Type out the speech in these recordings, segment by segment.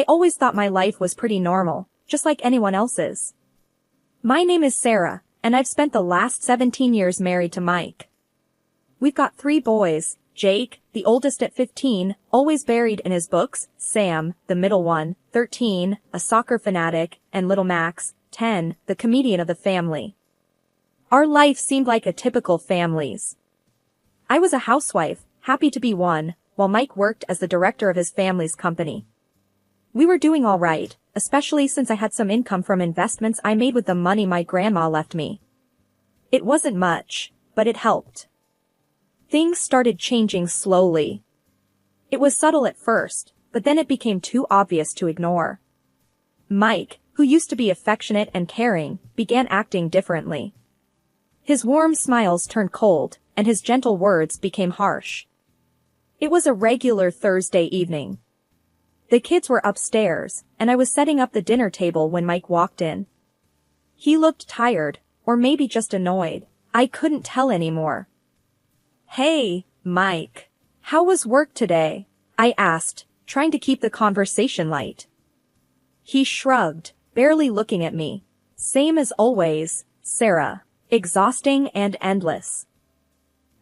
I always thought my life was pretty normal, just like anyone else's. My name is Sarah, and I've spent the last 17 years married to Mike. We've got 3 boys, Jake, the oldest at 15, always buried in his books, Sam, the middle one, 13, a soccer fanatic, and little Max, 10, the comedian of the family. Our life seemed like a typical family's. I was a housewife, happy to be one, while Mike worked as the director of his family's company. We were doing all right, especially since I had some income from investments I made with the money my grandma left me. It wasn't much, but it helped. Things started changing slowly. It was subtle at first, but then it became too obvious to ignore. Mike, who used to be affectionate and caring, began acting differently. His warm smiles turned cold, and his gentle words became harsh. It was a regular Thursday evening. The kids were upstairs, and I was setting up the dinner table when Mike walked in. He looked tired, or maybe just annoyed. I couldn't tell anymore. "Hey, Mike. How was work today?" I asked, trying to keep the conversation light. He shrugged, barely looking at me. "Same as always, Sarah. Exhausting and endless."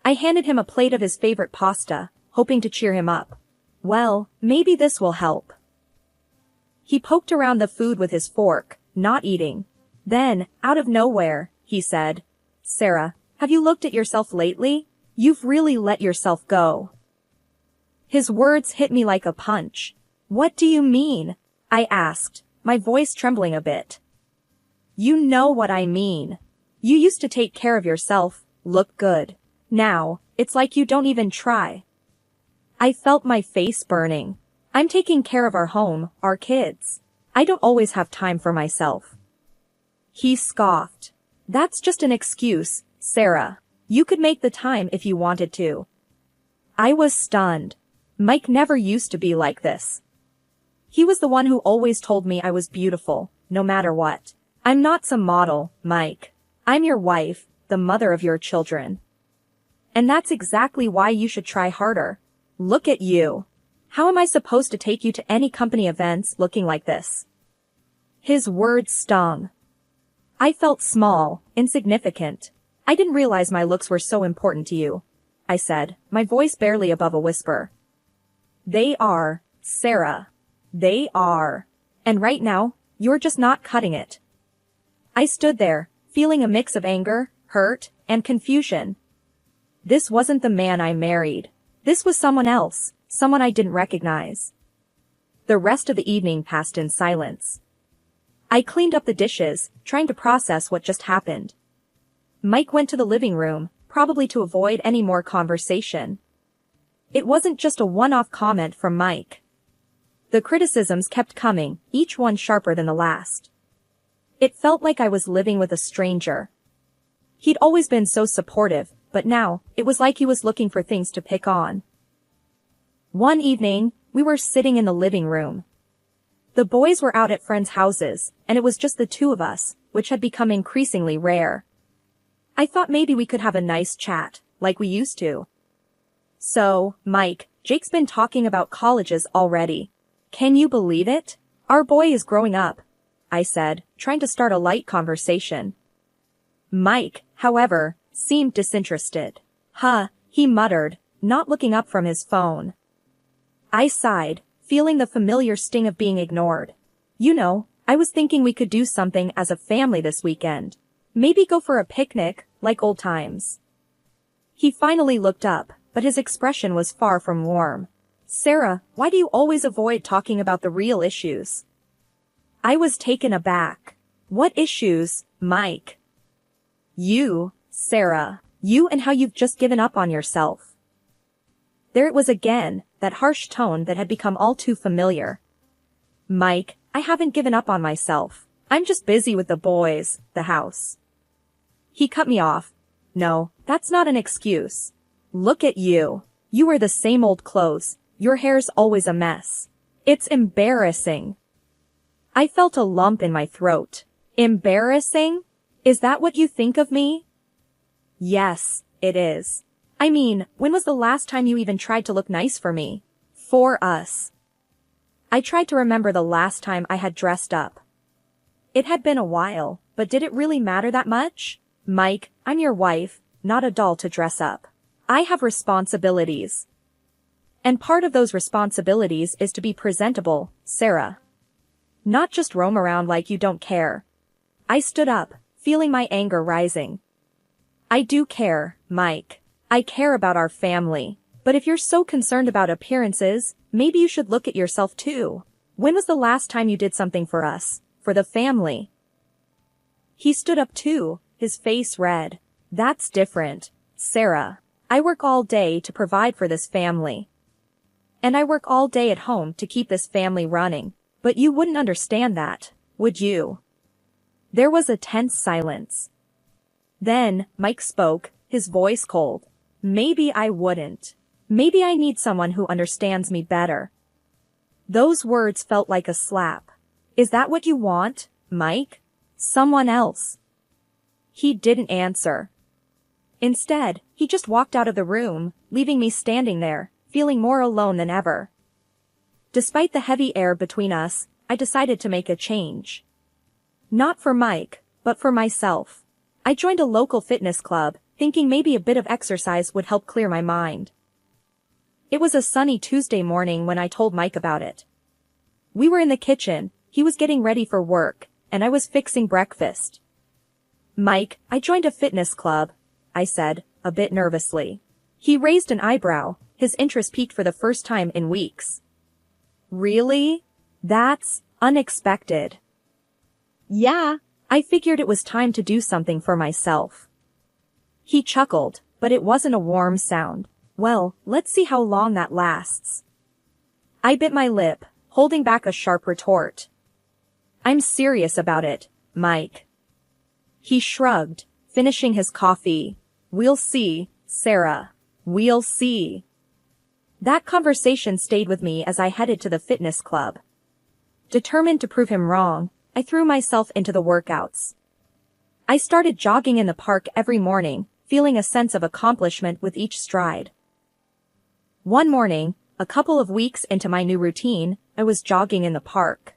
I handed him a plate of his favorite pasta, hoping to cheer him up. "Well, maybe this will help." He poked around the food with his fork, not eating. Then, out of nowhere, he said, "Sarah, have you looked at yourself lately? You've really let yourself go." His words hit me like a punch. "What do you mean?" I asked, my voice trembling a bit. "You know what I mean. You used to take care of yourself, look good. Now, it's like you don't even try." I felt my face burning. I'm taking care of our home, our kids. I don't always have time for myself. He scoffed. "That's just an excuse, Sarah. You could make the time if you wanted to." I was stunned. Mike never used to be like this. He was the one who always told me I was beautiful, no matter what. "I'm not some model, Mike. I'm your wife, the mother of your children. And that's exactly why you should try harder. Look at you. How am I supposed to take you to any company events looking like this?" His words stung. I felt small, insignificant. "I didn't realize my looks were so important to you," I said, my voice barely above a whisper. "They are, Sarah. They are. And right now, you're just not cutting it." I stood there, feeling a mix of anger, hurt, and confusion. This wasn't the man I married. This was someone else, someone I didn't recognize. The rest of the evening passed in silence. I cleaned up the dishes, trying to process what just happened. Mike went to the living room, probably to avoid any more conversation. It wasn't just a one-off comment from Mike. The criticisms kept coming, each one sharper than the last. It felt like I was living with a stranger. He'd always been so supportive, but now, it was like he was looking for things to pick on. One evening, we were sitting in the living room. The boys were out at friends' houses, and it was just the 2 of us, which had become increasingly rare. I thought maybe we could have a nice chat, like we used to. "So, Mike, Jake's been talking about colleges already. Can you believe it? Our boy is growing up," I said, trying to start a light conversation. Mike, however, seemed disinterested. "Huh," he muttered, not looking up from his phone. I sighed, feeling the familiar sting of being ignored. "You know, I was thinking we could do something as a family this weekend. Maybe go for a picnic, like old times." He finally looked up, but his expression was far from warm. "Sarah, why do you always avoid talking about the real issues?" I was taken aback. "What issues, Mike?" "You, Sarah. You and how you've just given up on yourself." There it was again, that harsh tone that had become all too familiar. "Mike, I haven't given up on myself. I'm just busy with the boys, the house." He cut me off. "No, that's not an excuse. Look at you. You wear the same old clothes. Your hair's always a mess. It's embarrassing." I felt a lump in my throat. Embarrassing? Is that what you think of me? Yes, it is. I mean, when was the last time you even tried to look nice for me? For us. I tried to remember the last time I had dressed up. It had been a while, but did it really matter that much? Mike, I'm your wife, not a doll to dress up. I have responsibilities. And part of those responsibilities is to be presentable, Sarah. Not just roam around like you don't care. I stood up, feeling my anger rising. I do care, Mike. I care about our family. But if you're so concerned about appearances, maybe you should look at yourself too. When was the last time you did something for us, for the family? He stood up too, his face red. That's different, Sarah. I work all day to provide for this family. And I work all day at home to keep this family running. But you wouldn't understand that, would you? There was a tense silence. Then, Mike spoke, his voice cold. Maybe I wouldn't. Maybe I need someone who understands me better. Those words felt like a slap. Is that what you want, Mike? Someone else? He didn't answer. Instead, he just walked out of the room, leaving me standing there, feeling more alone than ever. Despite the heavy air between us, I decided to make a change. Not for Mike, but for myself. I joined a local fitness club, thinking maybe a bit of exercise would help clear my mind. It was a sunny Tuesday morning when I told Mike about it. We were in the kitchen, he was getting ready for work, and I was fixing breakfast. Mike, I joined a fitness club, I said, a bit nervously. He raised an eyebrow, his interest piqued for the first time in weeks. Really? That's unexpected. Yeah, I figured it was time to do something for myself. He chuckled, but it wasn't a warm sound. Well, let's see how long that lasts. I bit my lip, holding back a sharp retort. I'm serious about it, Mike. He shrugged, finishing his coffee. We'll see, Sarah. We'll see. That conversation stayed with me as I headed to the fitness club. Determined to prove him wrong, I threw myself into the workouts. I started jogging in the park every morning, feeling a sense of accomplishment with each stride. One morning, a couple of weeks into my new routine, I was jogging in the park.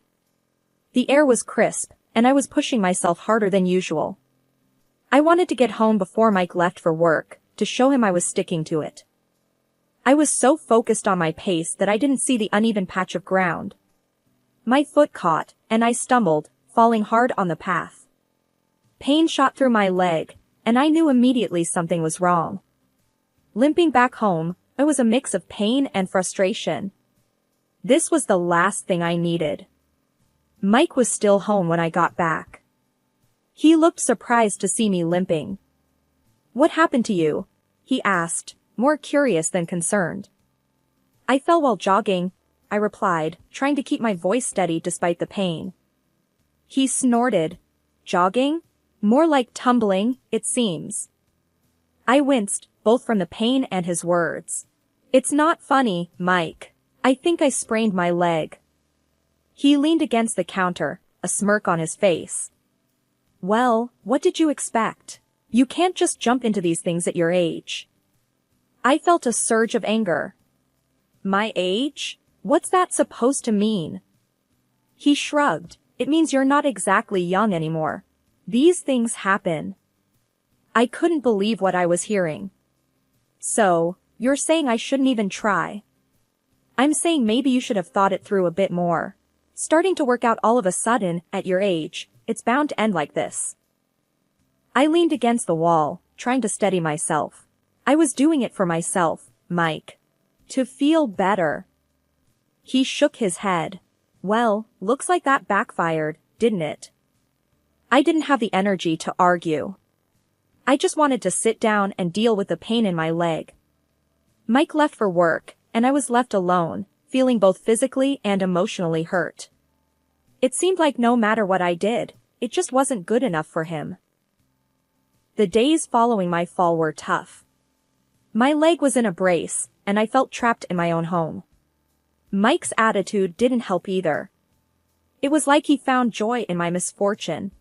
The air was crisp, and I was pushing myself harder than usual. I wanted to get home before Mike left for work, to show him I was sticking to it. I was so focused on my pace that I didn't see the uneven patch of ground. My foot caught, and I stumbled, falling hard on the path. Pain shot through my leg, and I knew immediately something was wrong. Limping back home, I was a mix of pain and frustration. This was the last thing I needed. Mike was still home when I got back. He looked surprised to see me limping. What happened to you? He asked, more curious than concerned. I fell while jogging, I replied, trying to keep my voice steady despite the pain. He snorted. Jogging? More like tumbling, it seems. I winced, both from the pain and his words. It's not funny, Mike. I think I sprained my leg. He leaned against the counter, a smirk on his face. Well, what did you expect? You can't just jump into these things at your age. I felt a surge of anger. My age? What's that supposed to mean? He shrugged. It means you're not exactly young anymore. These things happen. I couldn't believe what I was hearing. So, you're saying I shouldn't even try? I'm saying maybe you should have thought it through a bit more. Starting to work out all of a sudden, at your age, it's bound to end like this. I leaned against the wall, trying to steady myself. I was doing it for myself, Mike. To feel better. He shook his head. Well, looks like that backfired, didn't it? I didn't have the energy to argue. I just wanted to sit down and deal with the pain in my leg. Mike left for work, and I was left alone, feeling both physically and emotionally hurt. It seemed like no matter what I did, it just wasn't good enough for him. The days following my fall were tough. My leg was in a brace, and I felt trapped in my own home. Mike's attitude didn't help either. It was like he found joy in my misfortune.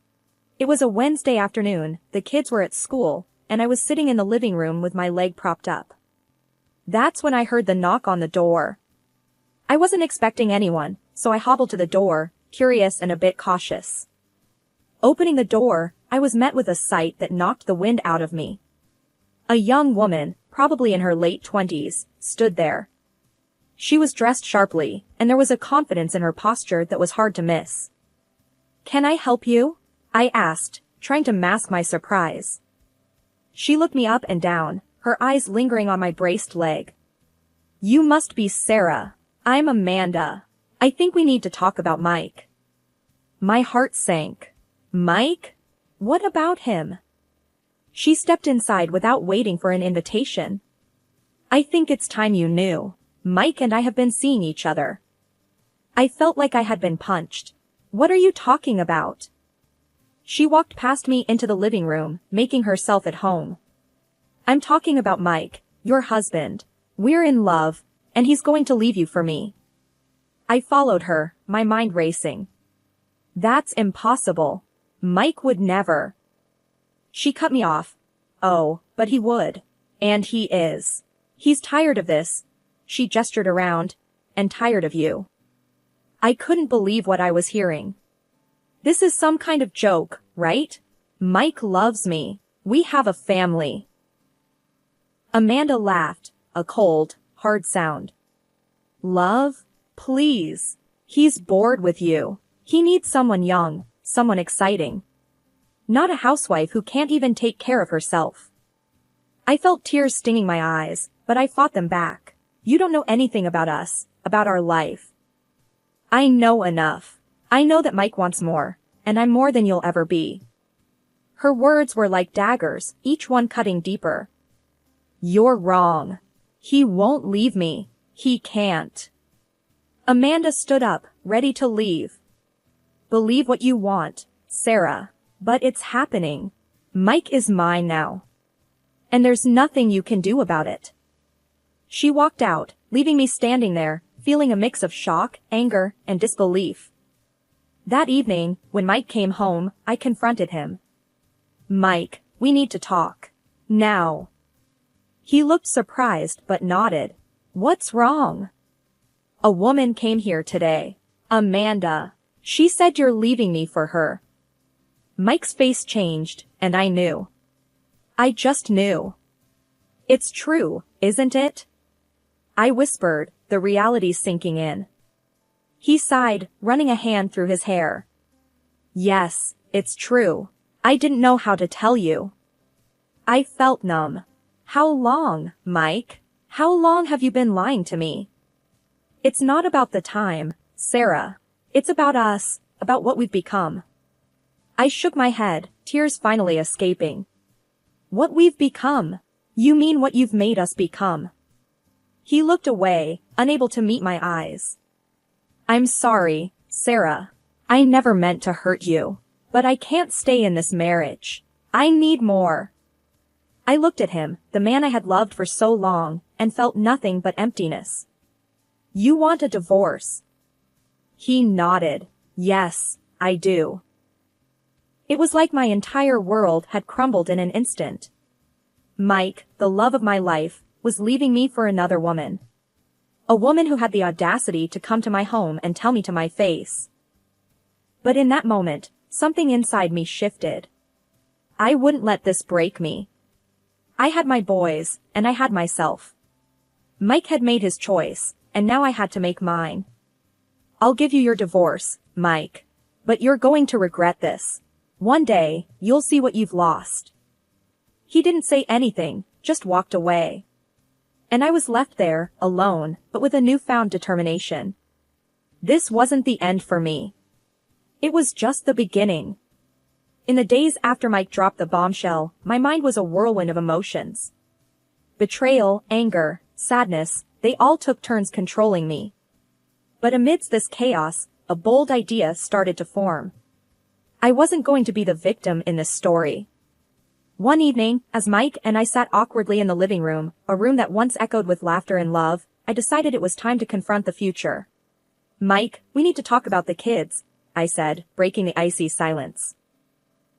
It was a Wednesday afternoon, the kids were at school, and I was sitting in the living room with my leg propped up. That's when I heard the knock on the door. I wasn't expecting anyone, so I hobbled to the door, curious and a bit cautious. Opening the door, I was met with a sight that knocked the wind out of me. A young woman, probably in her late 20s, stood there. She was dressed sharply, and there was a confidence in her posture that was hard to miss. "Can I help you?" I asked, trying to mask my surprise. She looked me up and down, her eyes lingering on my braced leg. "You must be Sarah. I'm Amanda. I think we need to talk about Mike." My heart sank. Mike? What about him? She stepped inside without waiting for an invitation. "I think it's time you knew. Mike and I have been seeing each other." I felt like I had been punched. "What are you talking about?" She walked past me into the living room, making herself at home. "I'm talking about Mike, your husband. We're in love, and he's going to leave you for me." I followed her, my mind racing. "That's impossible. Mike would never." She cut me off. "Oh, but he would. And he is. He's tired of this." She gestured around. "And tired of you." I couldn't believe what I was hearing. This is some kind of joke, right? Mike loves me. We have a family. Amanda laughed, a cold, hard sound. "Love? Please. He's bored with you. He needs someone young, someone exciting. Not a housewife who can't even take care of herself." I felt tears stinging my eyes, but I fought them back. "You don't know anything about us, about our life." "I know enough. I know that Mike wants more, and I'm more than you'll ever be." Her words were like daggers, each one cutting deeper. "You're wrong. He won't leave me. He can't." Amanda stood up, ready to leave. "Believe what you want, Sarah, but it's happening. Mike is mine now. And there's nothing you can do about it." She walked out, leaving me standing there, feeling a mix of shock, anger, and disbelief. That evening, when Mike came home, I confronted him. "Mike, we need to talk. Now." He looked surprised but nodded. "What's wrong?" "A woman came here today. Amanda. She said you're leaving me for her." Mike's face changed, and I knew. I just knew. "It's true, isn't it?" I whispered, the reality sinking in. He sighed, running a hand through his hair. "Yes, it's true. I didn't know how to tell you." I felt numb. "How long, Mike? How long have you been lying to me?" "It's not about the time, Sarah. It's about us, about what we've become." I shook my head, tears finally escaping. "What we've become? You mean what you've made us become?" He looked away, unable to meet my eyes. "I'm sorry, Sarah. I never meant to hurt you. But I can't stay in this marriage. I need more." I looked at him, the man I had loved for so long, and felt nothing but emptiness. "You want a divorce?" He nodded. "Yes, I do." It was like my entire world had crumbled in an instant. Mike, the love of my life, was leaving me for another woman. A woman who had the audacity to come to my home and tell me to my face. But in that moment, something inside me shifted. I wouldn't let this break me. I had my boys, and I had myself. Mike had made his choice, and now I had to make mine. "I'll give you your divorce, Mike. But you're going to regret this. One day, you'll see what you've lost." He didn't say anything, just walked away. And I was left there, alone, but with a newfound determination. This wasn't the end for me. It was just the beginning. In the days after Mike dropped the bombshell, my mind was a whirlwind of emotions. Betrayal, anger, sadness, they all took turns controlling me. But amidst this chaos, a bold idea started to form. I wasn't going to be the victim in this story. One evening, as Mike and I sat awkwardly in the living room, a room that once echoed with laughter and love, I decided it was time to confront the future. "Mike, we need to talk about the kids," I said, breaking the icy silence.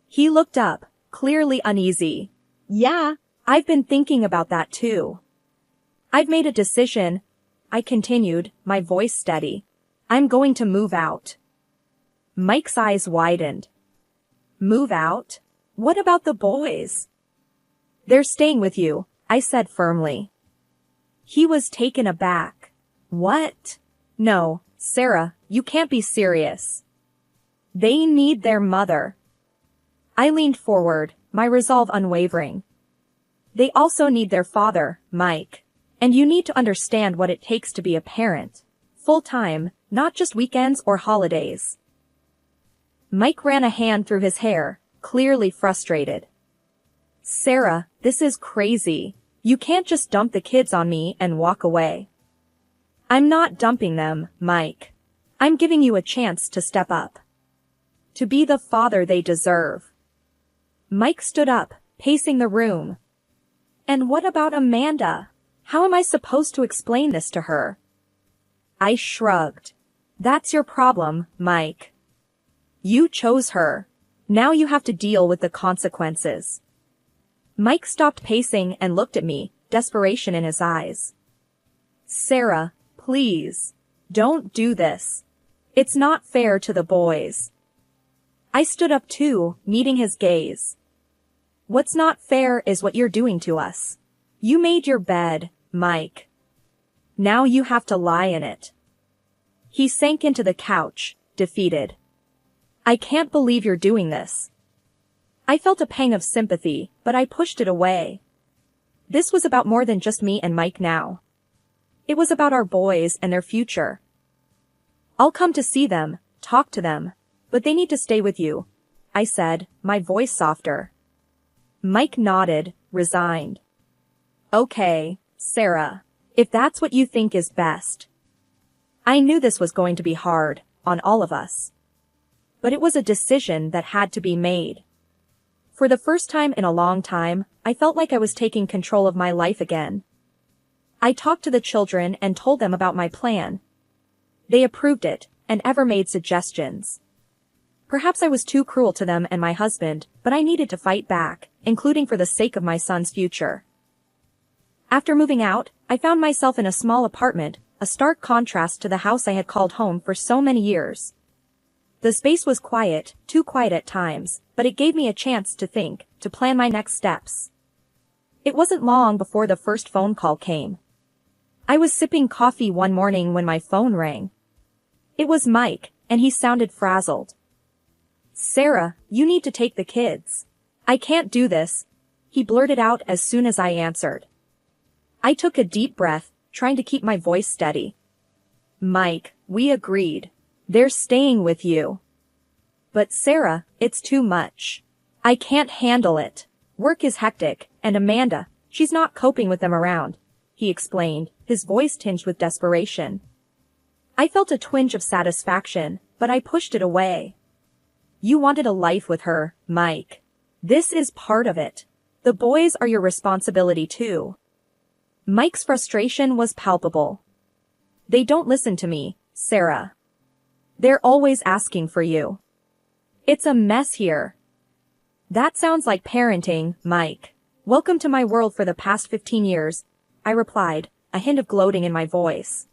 He looked up, clearly uneasy. "Yeah, I've been thinking about that too." "I've made a decision," I continued, my voice steady. I'm going to move out. Mike's eyes widened. Move out? What about the boys? They're staying with you, I said firmly. He was taken aback. What? No, Sarah, you can't be serious. They need their mother. I leaned forward, my resolve unwavering. They also need their father, Mike. And you need to understand what it takes to be a parent. Full-time, not just weekends or holidays. Mike ran a hand through his hair, clearly frustrated. Sarah, this is crazy. You can't just dump the kids on me and walk away. I'm not dumping them, Mike. I'm giving you a chance to step up. To be the father they deserve. Mike stood up, pacing the room. And what about Amanda? How am I supposed to explain this to her? I shrugged. That's your problem, Mike. You chose her. Now you have to deal with the consequences. Mike stopped pacing and looked at me, desperation in his eyes. Sarah, please. Don't do this. It's not fair to the boys. I stood up too, meeting his gaze. What's not fair is what you're doing to us. You made your bed, Mike. Now you have to lie in it. He sank into the couch, defeated. I can't believe you're doing this. I felt a pang of sympathy, but I pushed it away. This was about more than just me and Mike now. It was about our boys and their future. I'll come to see them, talk to them, but they need to stay with you, I said, my voice softer. Mike nodded, resigned. Okay, Sarah, if that's what you think is best. I knew this was going to be hard, on all of us. But it was a decision that had to be made. For the first time in a long time, I felt like I was taking control of my life again. I talked to the children and told them about my plan. They approved it, and ever made suggestions. Perhaps I was too cruel to them and my husband, but I needed to fight back, including for the sake of my son's future. After moving out, I found myself in a small apartment, a stark contrast to the house I had called home for so many years. The space was quiet, too quiet at times, but it gave me a chance to think, to plan my next steps. It wasn't long before the first phone call came. I was sipping coffee one morning when my phone rang. It was Mike, and he sounded frazzled. Sarah, you need to take the kids. I can't do this, he blurted out as soon as I answered. I took a deep breath, trying to keep my voice steady. Mike, we agreed. They're staying with you. But Sarah, it's too much. I can't handle it. Work is hectic, and Amanda, she's not coping with them around, he explained, his voice tinged with desperation. I felt a twinge of satisfaction, but I pushed it away. You wanted a life with her, Mike. This is part of it. The boys are your responsibility too. Mike's frustration was palpable. They don't listen to me, Sarah. They're always asking for you. It's a mess here. That sounds like parenting, Mike. Welcome to my world for the past 15 years, I replied, a hint of gloating in my voice.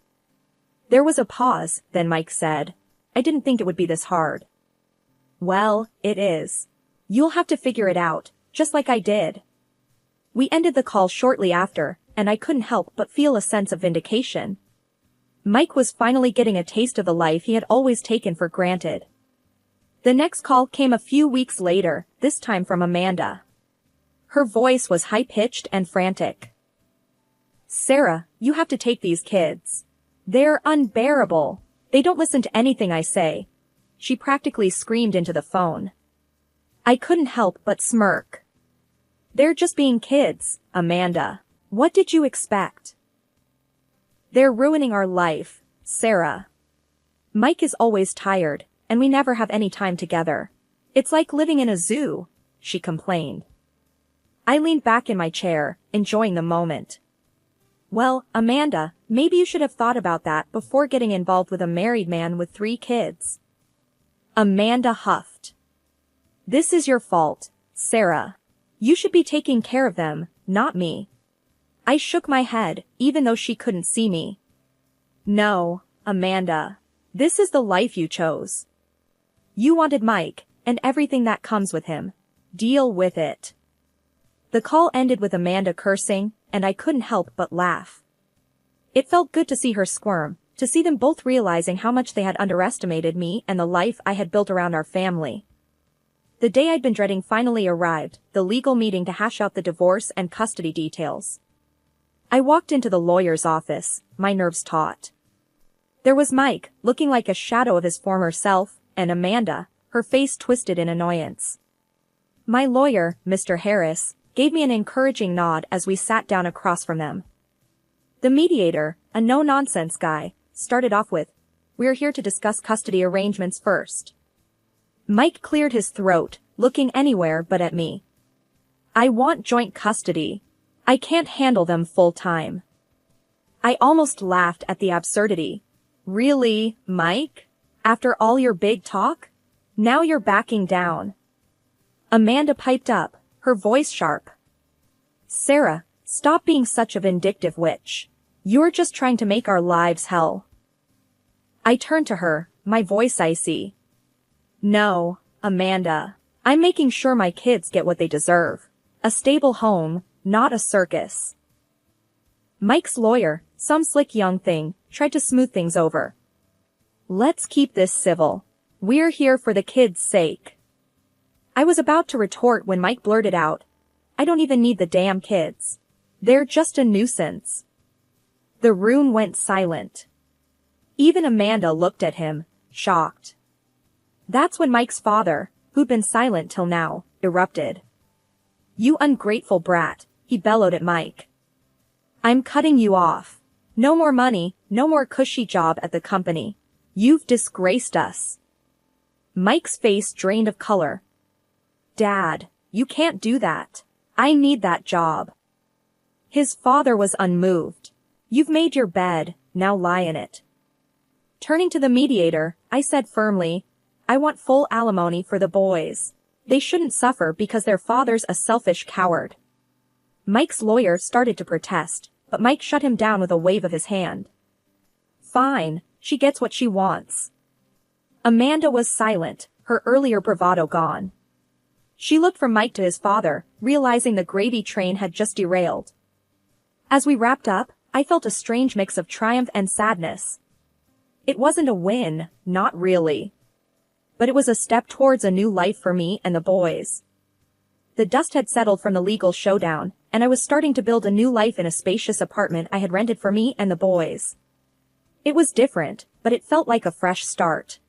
There was a pause, then Mike said, I didn't think it would be this hard. Well, it is. You'll have to figure it out, just like I did. We ended the call shortly after, and I couldn't help but feel a sense of vindication. Mike was finally getting a taste of the life he had always taken for granted. The next call came a few weeks later, this time from Amanda. Her voice was high-pitched and frantic. Sarah, you have to take these kids. They're unbearable. They don't listen to anything I say. She practically screamed into the phone. I couldn't help but smirk. They're just being kids, Amanda. What did you expect? They're ruining our life, Sarah. Mike is always tired, and we never have any time together. It's like living in a zoo, she complained. I leaned back in my chair, enjoying the moment. Well, Amanda, maybe you should have thought about that before getting involved with a married man with 3 kids. Amanda huffed. This is your fault, Sarah. You should be taking care of them, not me. I shook my head, even though she couldn't see me. No, Amanda. This is the life you chose. You wanted Mike, and everything that comes with him. Deal with it. The call ended with Amanda cursing, and I couldn't help but laugh. It felt good to see her squirm, to see them both realizing how much they had underestimated me and the life I had built around our family. The day I'd been dreading finally arrived, the legal meeting to hash out the divorce and custody details. I walked into the lawyer's office, my nerves taut. There was Mike, looking like a shadow of his former self, and Amanda, her face twisted in annoyance. My lawyer, Mr. Harris, gave me an encouraging nod as we sat down across from them. The mediator, a no-nonsense guy, started off with, "We're here to discuss custody arrangements first." Mike cleared his throat, looking anywhere but at me. "I want joint custody. I can't handle them full-time." I almost laughed at the absurdity. Really, Mike? After all your big talk? Now you're backing down. Amanda piped up, her voice sharp. "Sarah, stop being such a vindictive witch. You're just trying to make our lives hell." I turned to her, my voice icy. "No, Amanda. I'm making sure my kids get what they deserve. A stable home, not a circus." Mike's lawyer, some slick young thing, tried to smooth things over. "Let's keep this civil. We're here for the kids' sake." I was about to retort when Mike blurted out, "I don't even need the damn kids. They're just a nuisance." The room went silent. Even Amanda looked at him, shocked. That's when Mike's father, who'd been silent till now, erupted. "You ungrateful brat," he bellowed at Mike. "I'm cutting you off. No more money, no more cushy job at the company. You've disgraced us." Mike's face drained of color. "Dad, you can't do that. I need that job." His father was unmoved. "You've made your bed, now lie in it." Turning to the mediator, I said firmly, "I want full alimony for the boys. They shouldn't suffer because their father's a selfish coward." Mike's lawyer started to protest, but Mike shut him down with a wave of his hand. "Fine, she gets what she wants." Amanda was silent, her earlier bravado gone. She looked from Mike to his father, realizing the gravy train had just derailed. As we wrapped up, I felt a strange mix of triumph and sadness. It wasn't a win, not really. But it was a step towards a new life for me and the boys. The dust had settled from the legal showdown, and I was starting to build a new life in a spacious apartment I had rented for me and the boys. It was different, but it felt like a fresh start.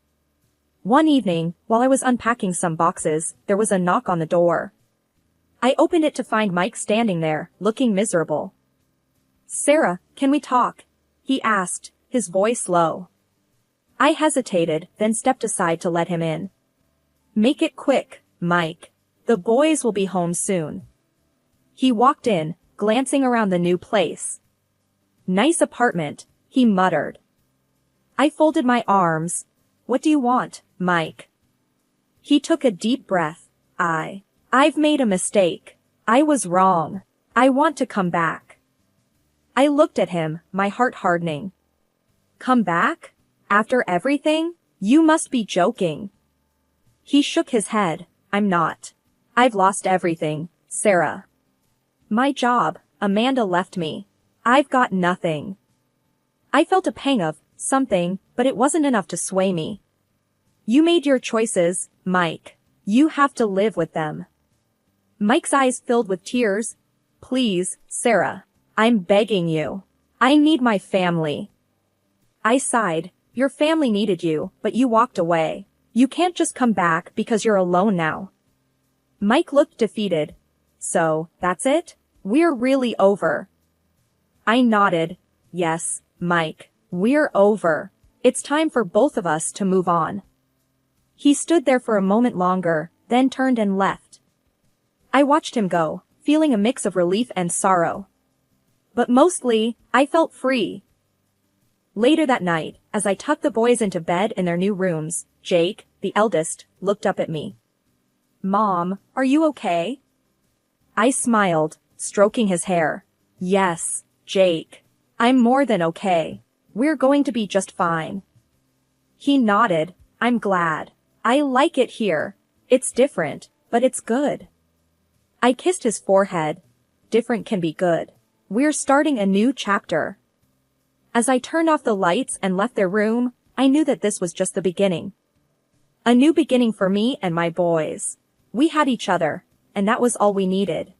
One evening, while I was unpacking some boxes, there was a knock on the door. I opened it to find Mike standing there, looking miserable. "Sarah, can we talk?" he asked, his voice low. I hesitated, then stepped aside to let him in. "Make it quick, Mike. The boys will be home soon." He walked in, glancing around the new place. "Nice apartment," he muttered. I folded my arms. "What do you want, Mike?" He took a deep breath. I've made a mistake. I was wrong. I want to come back." I looked at him, my heart hardening. "Come back? After everything? You must be joking." He shook his head. "I'm not. I've lost everything, Sarah. My job, Amanda left me. I've got nothing." I felt a pang of something, but it wasn't enough to sway me. "You made your choices, Mike. You have to live with them." Mike's eyes filled with tears. "Please, Sarah. I'm begging you. I need my family." I sighed. "Your family needed you, but you walked away. You can't just come back because you're alone now." Mike looked defeated. "So, that's it? We're really over?" I nodded. "Yes, Mike, we're over. It's time for both of us to move on." He stood there for a moment longer, then turned and left. I watched him go, feeling a mix of relief and sorrow. But mostly, I felt free. Later that night, as I tucked the boys into bed in their new rooms, Jake, the eldest, looked up at me. "Mom, are you okay?" I smiled, stroking his hair. "Yes, Jake. I'm more than okay. We're going to be just fine." He nodded. I'm glad. I like it here. It's different, but it's good. I kissed his forehead. Different can be good. We're starting a new chapter. As I turned off the lights and left their room, I knew that this was just the beginning. A new beginning for me and my boys. We had each other, and that was all we needed.